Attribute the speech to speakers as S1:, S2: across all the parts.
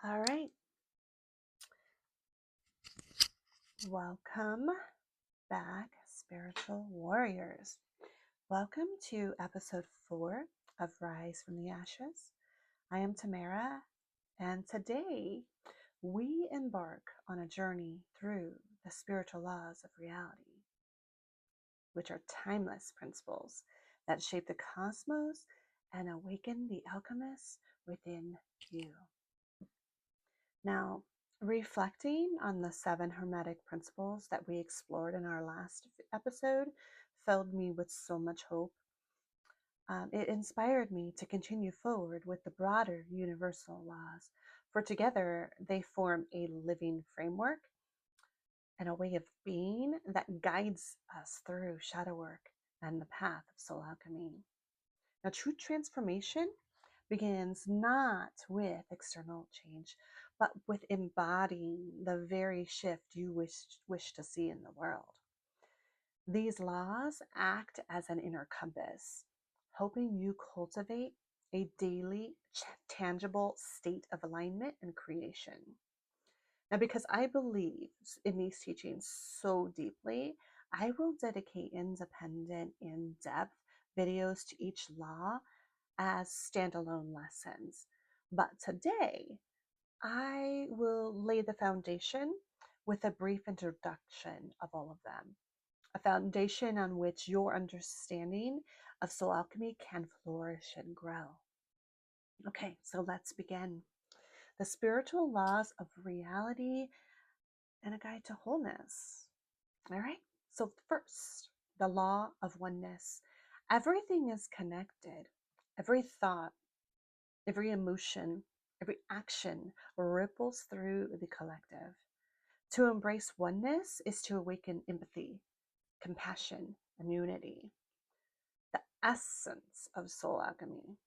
S1: All right, welcome back, spiritual warriors. Welcome to episode 4 of Rise from the Ashes. I am Tamara, and today we embark on a journey through the spiritual laws of reality, which are timeless principles that shape the cosmos and awaken the alchemist within you. Now, reflecting on the 7 Hermetic principles that we explored in our last episode filled me with so much hope. It inspired me to continue forward with the broader universal laws, for together they form a living framework and a way of being that guides us through shadow work and the path of soul alchemy. Now, true transformation begins not with external change, but with embodying the very shift you wish to see in the world. These laws act as an inner compass, helping you cultivate a daily, tangible state of alignment and creation. Now, because I believe in these teachings so deeply, I will dedicate independent, in depth videos to each law as standalone lessons. But today, I will lay the foundation with a brief introduction of all of them, a foundation on which your understanding of soul alchemy can flourish and grow. Okay, so let's begin. The spiritual laws of reality and a guide to wholeness. All right, so first, the law of oneness. Everything is connected. Every thought, every emotion, every action ripples through the collective. To embrace oneness is to awaken empathy, compassion, and unity, the essence of soul alchemy.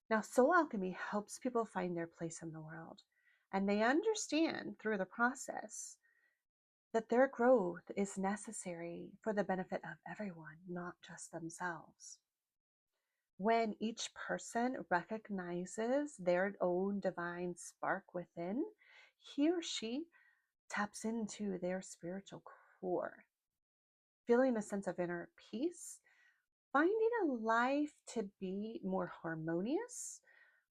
S1: Now, soul alchemy helps people find their place in the world, and they understand through the process that their growth is necessary for the benefit of everyone, not just themselves. When each person recognizes their own divine spark within, he or she taps into their spiritual core, feeling a sense of inner peace, finding a life to be more harmonious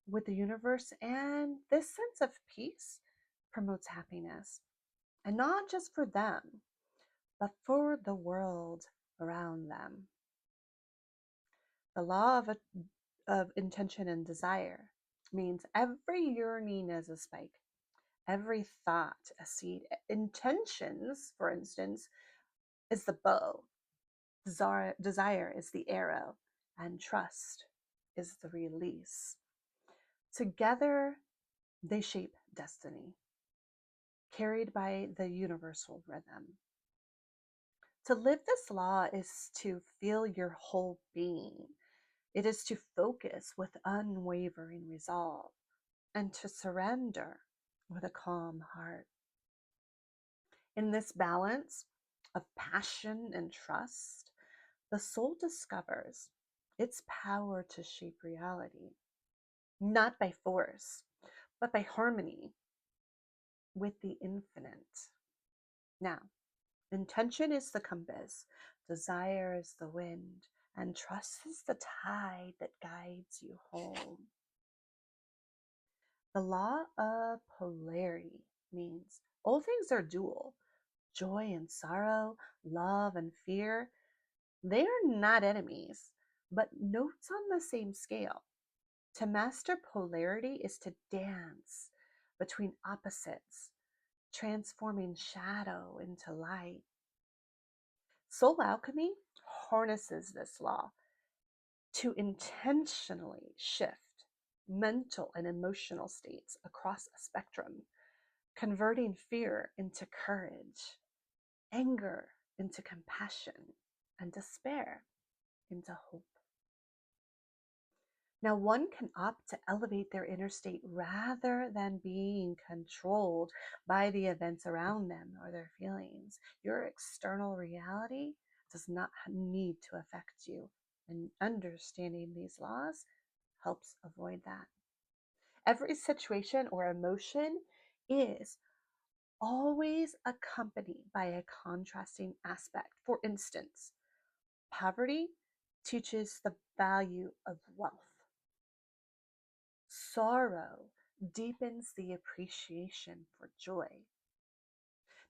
S1: with the universe. And this sense of peace promotes happiness, and not just for them, but for the world around them. The law of intention and desire means every yearning is a spike, every thought a seed. Intentions, for instance, is the bow, desire is the arrow, and trust is the release. Together, they shape destiny, carried by the universal rhythm. To live this law is to feel your whole being. It is to focus with unwavering resolve and to surrender with a calm heart. In this balance of passion and trust, the soul discovers its power to shape reality, not by force, but by harmony with the infinite. Now, intention is the compass, desire is the wind, and trust is the tide that guides you home. The law of polarity means all things are dual. Joy and sorrow, love and fear, they are not enemies, but notes on the same scale. To master polarity is to dance between opposites, transforming shadow into light. Soul alchemy harnesses this law to intentionally shift mental and emotional states across a spectrum, converting fear into courage, anger into compassion, and despair into hope. Now, one can opt to elevate their inner state rather than being controlled by the events around them or their feelings. Your external reality does not need to affect you, and understanding these laws helps avoid that. Every situation or emotion is always accompanied by a contrasting aspect. For instance, poverty teaches the value of wealth. Sorrow deepens the appreciation for joy.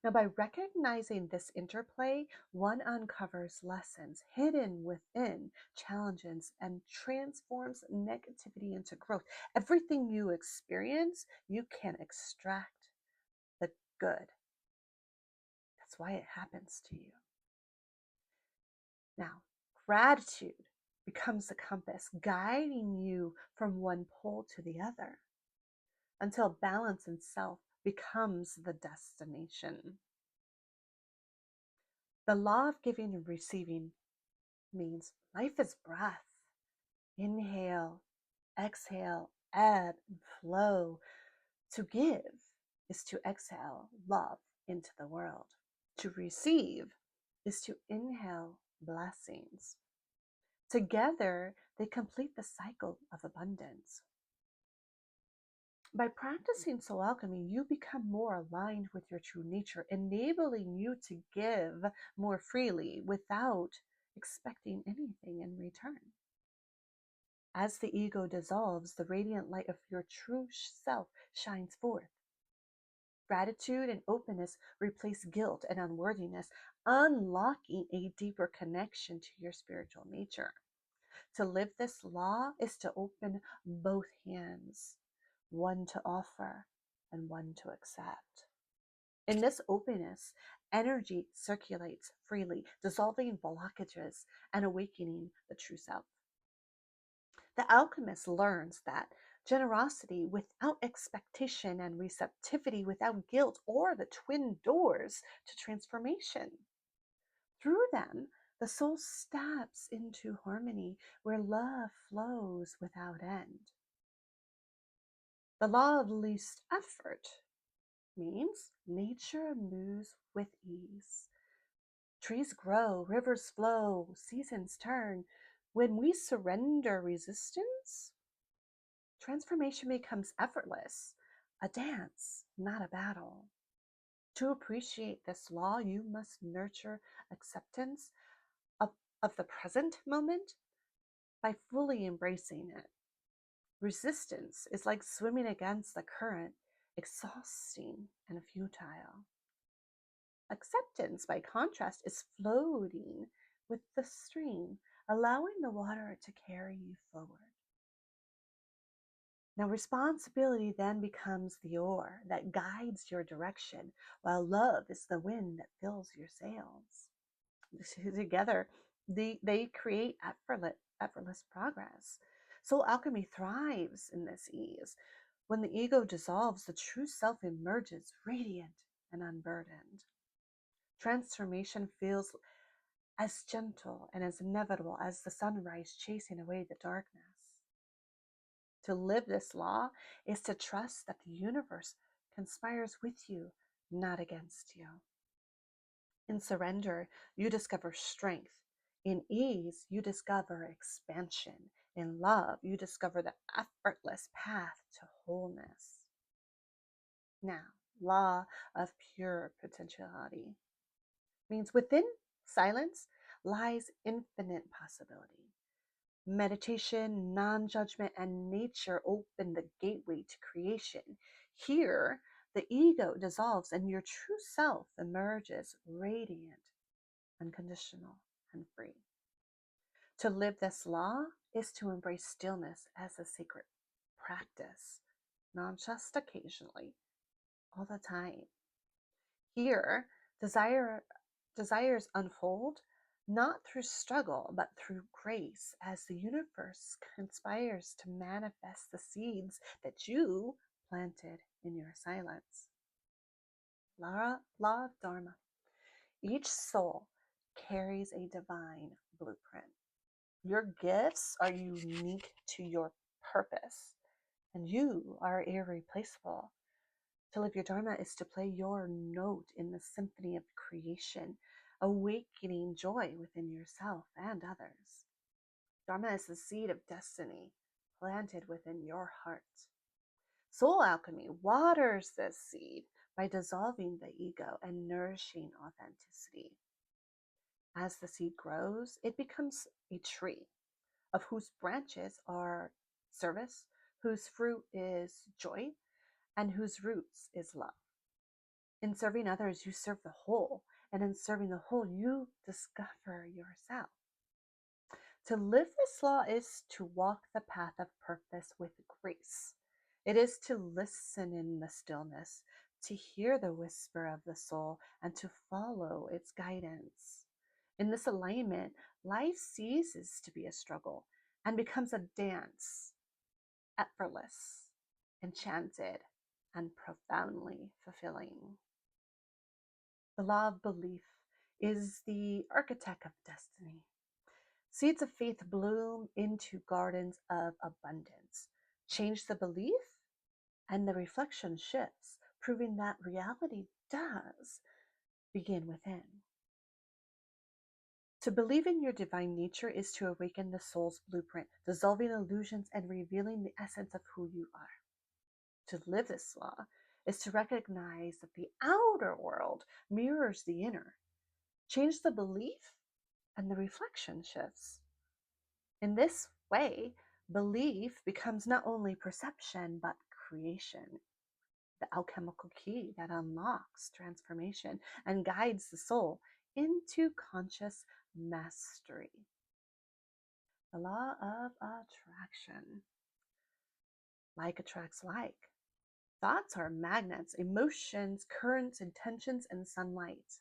S1: Now, by recognizing this interplay, one uncovers lessons hidden within challenges and transforms negativity into growth. Everything you experience, you can extract the good. That's why it happens to you. Now, gratitude becomes a compass guiding you from one pole to the other until balance in self becomes the destination. The law of giving and receiving means life is breath. Inhale, exhale, ebb and flow. To give is to exhale love into the world. To receive is to inhale blessings. Together, they complete the cycle of abundance. By practicing soul alchemy, you become more aligned with your true nature, enabling you to give more freely without expecting anything in return. As the ego dissolves, the radiant light of your true self shines forth. Gratitude and openness replace guilt and unworthiness, unlocking a deeper connection to your spiritual nature. To live this law is to open both hands, one to offer and one to accept. In this openness, energy circulates freely, dissolving blockages and awakening the true self. The alchemist learns that generosity without expectation and receptivity without guilt are the twin doors to transformation. Through them, the soul steps into harmony where love flows without end. The law of least effort means nature moves with ease. Trees grow, rivers flow, seasons turn. When we surrender resistance, transformation becomes effortless, a dance, not a battle. To appreciate this law, you must nurture acceptance of the present moment by fully embracing it. Resistance is like swimming against the current, exhausting and futile. Acceptance, by contrast, is floating with the stream, allowing the water to carry you forward. Now, responsibility then becomes the oar that guides your direction, while love is the wind that fills your sails. Together, they create effortless progress. Soul alchemy thrives in this ease. When the ego dissolves, the true self emerges radiant and unburdened. Transformation feels as gentle and as inevitable as the sunrise chasing away the darkness. To live this law is to trust that the universe conspires with you, not against you. In surrender, you discover strength. In ease, you discover expansion. In love, you discover the effortless path to wholeness. Now, law of pure potentiality means within silence lies infinite possibility. Meditation, non judgment, and nature open the gateway to creation. Here, the ego dissolves and your true self emerges radiant, unconditional, and free. To live this law is to embrace stillness as a sacred practice, not just occasionally, all the time. Here, desires unfold not through struggle, but through grace as the universe conspires to manifest the seeds that you planted in your silence. Law of Dharma. Each soul carries a divine blueprint. Your gifts are unique to your purpose, and you are irreplaceable. To live your Dharma is to play your note in the symphony of creation, awakening joy within yourself and others. Dharma is the seed of destiny planted within your heart. Soul alchemy waters this seed by dissolving the ego and nourishing authenticity. As the seed grows, it becomes a tree of whose branches are service, whose fruit is joy, and whose roots is love. In serving others, you serve the whole, and in serving the whole, you discover yourself. To live this law is to walk the path of purpose with grace. It is to listen in the stillness, to hear the whisper of the soul, and to follow its guidance. In this alignment, life ceases to be a struggle and becomes a dance, effortless, enchanted, and profoundly fulfilling. The law of belief is the architect of destiny. Seeds of faith bloom into gardens of abundance. Change the belief, and the reflection shifts, proving that reality does begin within. To believe in your divine nature is to awaken the soul's blueprint, dissolving illusions and revealing the essence of who you are. To live this law is to recognize that the outer world mirrors the inner. Change the belief, and the reflection shifts. In this way, belief becomes not only perception, but creation, the alchemical key that unlocks transformation and guides the soul into conscious mastery. The law of attraction. Like attracts like. Thoughts are magnets, emotions, currents, intentions, and sunlight.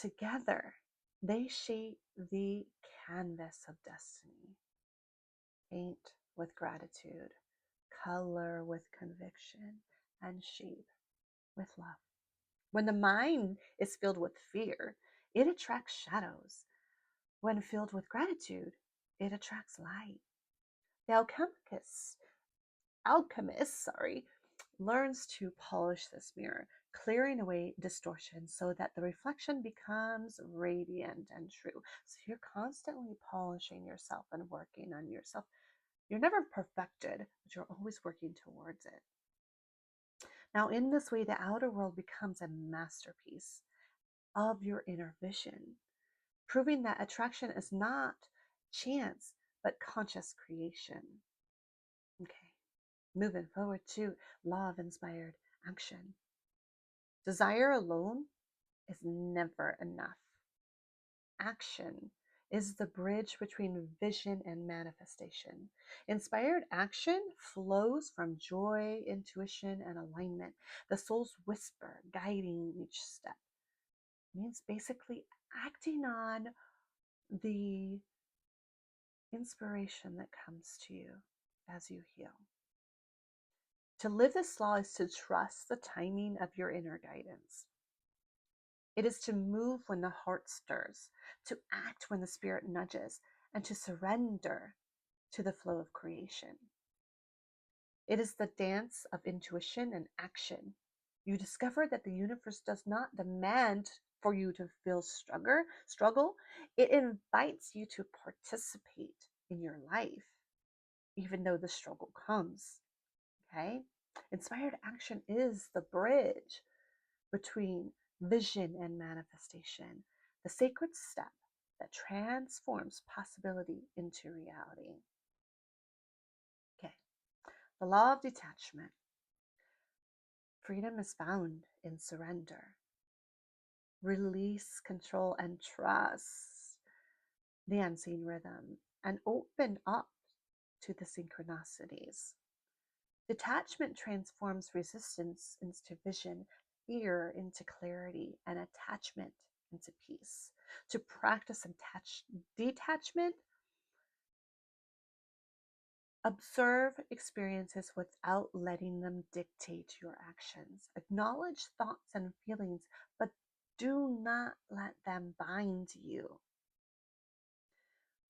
S1: Together, they shape the canvas of destiny. Paint with gratitude, color with conviction, and shape with love. When the mind is filled with fear, it attracts shadows. When filled with gratitude, it attracts light. The alchemist, learns to polish this mirror, clearing away distortion so that the reflection becomes radiant and true. So you're constantly polishing yourself and working on yourself. You're never perfected, but you're always working towards it. Now, in this way, the outer world becomes a masterpiece of your inner vision, proving that attraction is not chance, but conscious creation. Okay, moving forward to law of inspired action. Desire alone is never enough. Action is the bridge between vision and manifestation. Inspired action flows from joy, intuition, and alignment. The soul's whisper guiding each step means basically acting on the inspiration that comes to you as you heal. To live this law is to trust the timing of your inner guidance. It is to move when the heart stirs, to act when the spirit nudges, and to surrender to the flow of creation. It is the dance of intuition and action. You discover that the universe does not demand for you to feel struggle. It invites you to participate in your life, even though the struggle comes. Okay? Inspired action is the bridge between vision and manifestation, the sacred step that transforms possibility into reality. Okay, the law of detachment. Freedom is found in surrender. Release control and trust the unseen rhythm and open up to the synchronicities. Detachment transforms resistance into vision, fear into clarity, and attachment into peace. To practice detachment, observe experiences without letting them dictate your actions. Acknowledge thoughts and feelings, but do not let them bind you.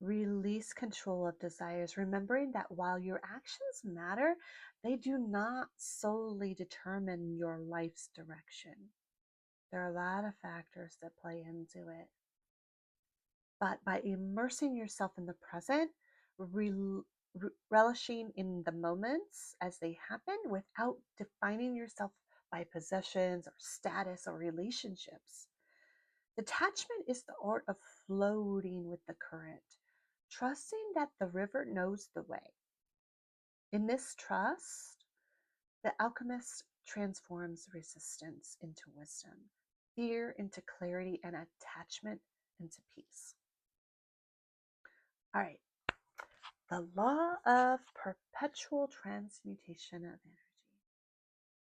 S1: Release control of desires, remembering that while your actions matter, they do not solely determine your life's direction. There are a lot of factors that play into it. But by immersing yourself in the present, relishing in the moments as they happen without defining yourself by possessions or status or relationships. Detachment is the art of floating with the current, trusting that the river knows the way. In this trust, the alchemist transforms resistance into wisdom, fear into clarity, and attachment into peace. All right, the law of perpetual transmutation of energy.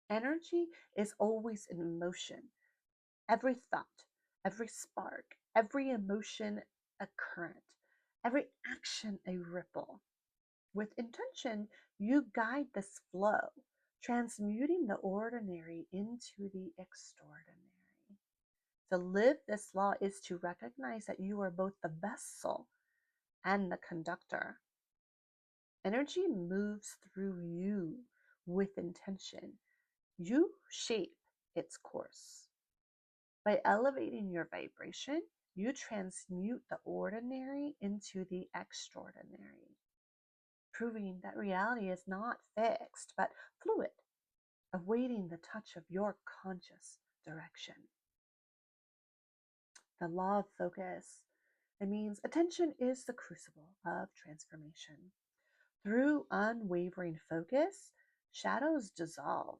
S1: Energy is always in motion. Every thought, every spark, every emotion a current, every action a ripple. With intention, you guide this flow, transmuting the ordinary into the extraordinary. To live this law is to recognize that you are both the vessel and the conductor. Energy moves through you with intention. You shape its course. By elevating your vibration, you transmute the ordinary into the extraordinary, proving that reality is not fixed but fluid, awaiting the touch of your conscious direction. The law of focus. It means attention is the crucible of transformation. Through unwavering focus, shadows dissolve,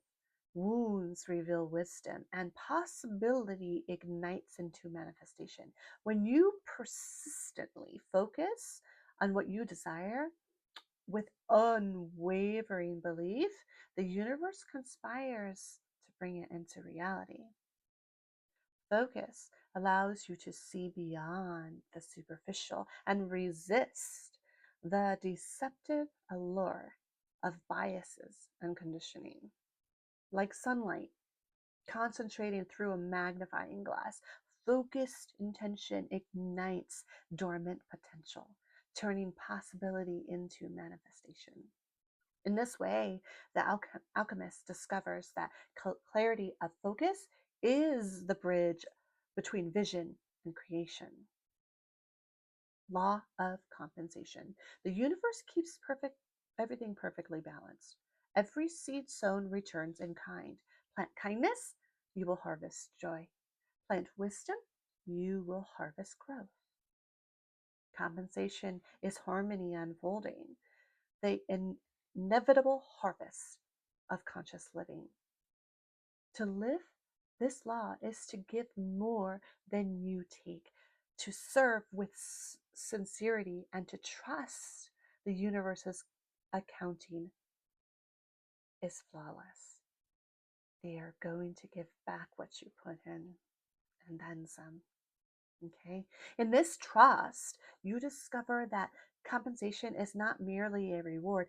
S1: wounds reveal wisdom, and possibility ignites into manifestation. When you persistently focus on what you desire with unwavering belief, the universe conspires to bring it into reality. Focus allows you to see beyond the superficial and resist the deceptive allure of biases and conditioning. Like sunlight concentrating through a magnifying glass, focused intention ignites dormant potential, turning possibility into manifestation. In this way, the alchemist discovers that clarity of focus is the bridge between vision and creation. Law of compensation. The universe keeps everything perfectly balanced. Every seed sown returns in kind. Plant kindness, you will harvest joy. Plant wisdom, you will harvest growth. Compensation is harmony unfolding, the inevitable harvest of conscious living. To live this law is to give more than you take, to serve with sincerity, and to trust the universe's accounting is flawless. They are going to give back what you put in and then some. Okay. In this trust, you discover that compensation is not merely a reward,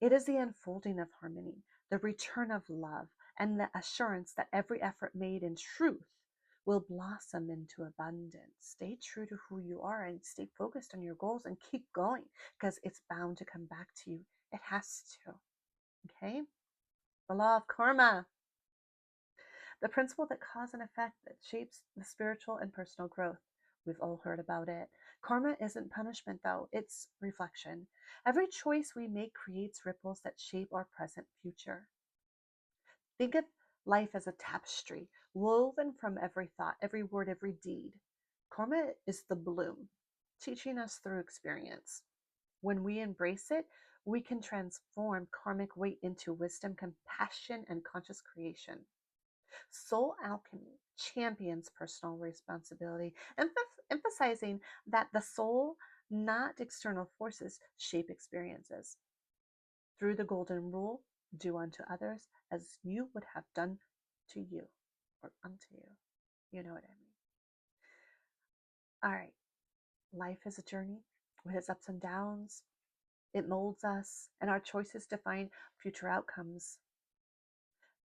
S1: it is the unfolding of harmony, the return of love, and the assurance that every effort made in truth will blossom into abundance. Stay true to who you are and stay focused on your goals and keep going because it's bound to come back to you. It has to. Okay. The law of karma, the principle that cause and effect that shapes the spiritual and personal growth. We've all heard about it. Karma isn't punishment, though, it's reflection. Every choice we make creates ripples that shape our present future. Think of life as a tapestry, woven from every thought, every word, every deed. Karma is the bloom, teaching us through experience. When we embrace it, we can transform karmic weight into wisdom, compassion, and conscious creation. Soul alchemy champions personal responsibility, emphasizing that the soul, not external forces, shape experiences. Through the golden rule, do unto others as you would have done to you or unto you. You know what I mean. All right. Life is a journey with its ups and downs. It molds us, and our choices define future outcomes.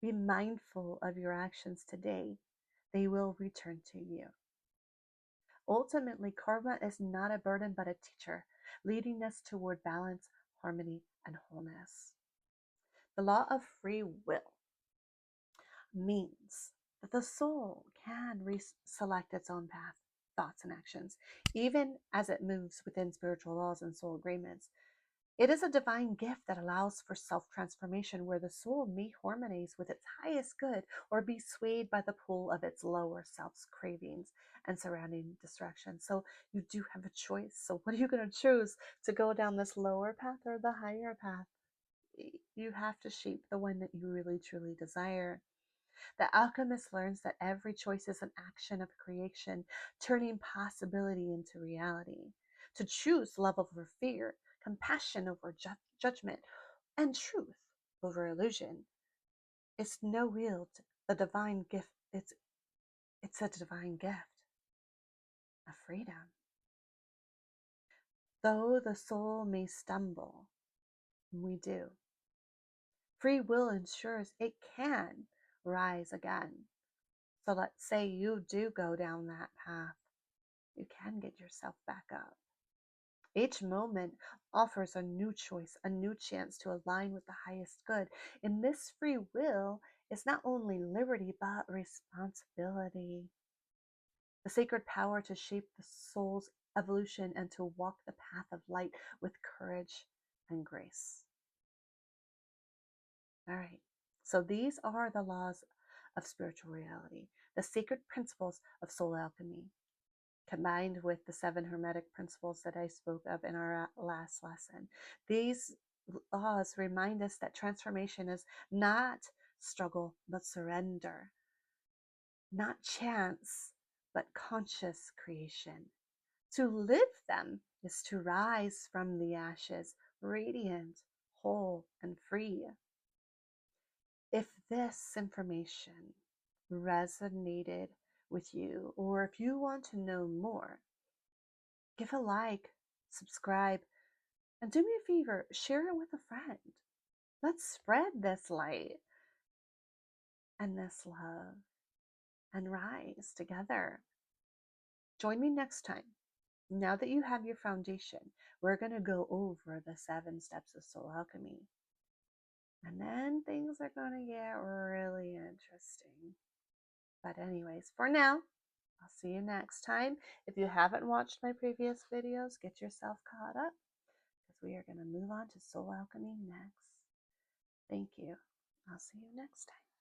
S1: Be mindful of your actions today. They will return to you. Ultimately, karma is not a burden but a teacher, leading us toward balance, harmony, and wholeness. The law of free will means that the soul can select its own path, thoughts, and actions, even as it moves within spiritual laws and soul agreements. It is a divine gift that allows for self transformation where the soul may harmonize with its highest good or be swayed by the pull of its lower self's cravings and surrounding distractions. So you do have a choice. So, what are you going to choose, to go down this lower path or the higher path? You have to shape the one that you really truly desire. The alchemist learns that every choice is an action of creation, turning possibility into reality. To choose love over fear, compassion over judgment, and truth over illusion is no wield the divine gift. It's a divine gift of freedom. Though the soul may stumble, we do. Free will ensures it can rise again. So let's say you do go down that path, you can get yourself back up. Each moment offers a new choice, a new chance to align with the highest good. In this free will is not only liberty, but responsibility. The sacred power to shape the soul's evolution and to walk the path of light with courage and grace. All right. So these are the laws of spiritual reality, the sacred principles of soul alchemy, combined with the 7 hermetic principles that I spoke of in our last lesson. These laws remind us that transformation is not struggle, but surrender, not chance, but conscious creation. To live them is to rise from the ashes, radiant, whole, and free. If this information resonated with you, or if you want to know more, give a like, subscribe, and do me a favor, share it with a friend. Let's spread this light and this love and rise together. Join me next time. Now that you have your foundation, we're going to go over the 7 steps of soul alchemy. And then things are going to get really interesting. But anyways, for now, I'll see you next time. If you haven't watched my previous videos, get yourself caught up, because we are going to move on to soul alchemy next. Thank you. I'll see you next time.